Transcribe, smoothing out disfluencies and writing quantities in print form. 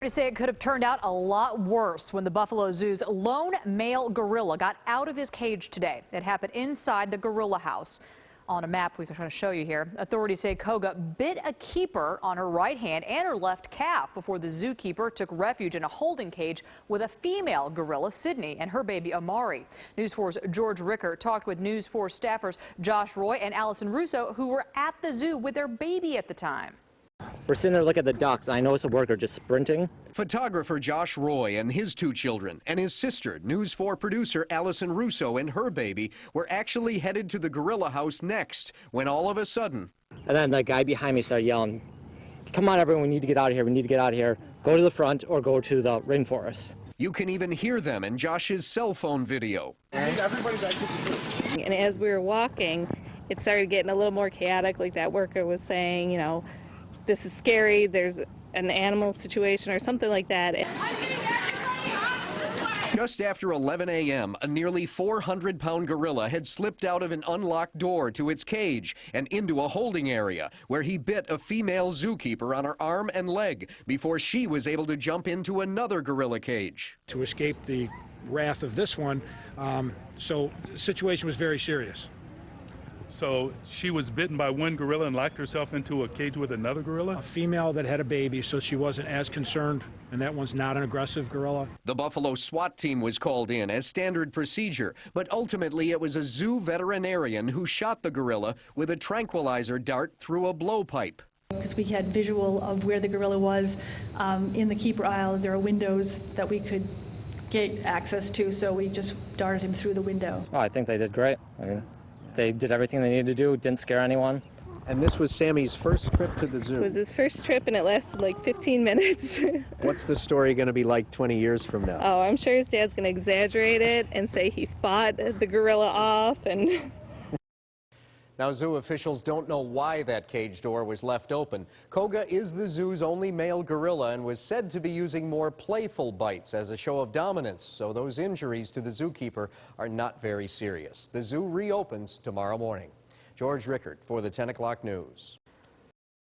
To say it could have turned out a lot worse when the Buffalo Zoo's lone male gorilla got out of his cage today. It happened inside the gorilla house. On a map we can try to show you here, authorities say Koga bit a keeper on her right hand and her left calf before the zookeeper took refuge in a holding cage with a female gorilla, Sydney, and her baby Amari. News 4's George Ricker talked with News 4 staffers Josh Roy and Allison Russo, who were at the zoo with their baby at the time. We're sitting there looking at the ducks. I noticed a worker just sprinting. Photographer Josh Roy and his two children and his sister, News 4 producer Allison Russo, and her baby were actually headed to the gorilla house next when all of a sudden... And then the guy behind me started yelling, "Come on, everyone, we need to get out of here. We need to get out of here. Go to the front or go to the rainforest." You can even hear them in Josh's cell phone video. And as we were walking, it started getting a little more chaotic, like that worker was saying, you know, this is scary, there's an animal situation or something like that. Just after 11 a.m., a nearly 400-pound gorilla had slipped out of an unlocked door to its cage and into a holding area where he bit a female zookeeper on her arm and leg before she was able to jump into another gorilla cage. To escape the wrath of this one, so the situation was very serious. So she was bitten by one gorilla and locked herself into a cage with another gorilla? A female that had a baby, so she wasn't as concerned, and that one's not an aggressive gorilla. The Buffalo SWAT team was called in as standard procedure, but ultimately it was a zoo veterinarian who shot the gorilla with a tranquilizer dart through a blowpipe. Because we had visual of where the gorilla was in the keeper aisle. There are windows that we could get access to, so we just darted him through the window. Oh, I think they did great. They did everything they needed to do, didn't scare anyone. And this was Sammy's first trip to the zoo. It was his first trip and it lasted like 15 minutes. What's the story going to be like 20 years from now? Oh, I'm sure his dad's going to exaggerate it and say he fought the gorilla off. And Now, zoo officials don't know why that cage door was left open. Koga is the zoo's only male gorilla and was said to be using more playful bites as a show of dominance, so those injuries to the zookeeper are not very serious. The zoo reopens tomorrow morning. George Rickert for the 10 o'clock news.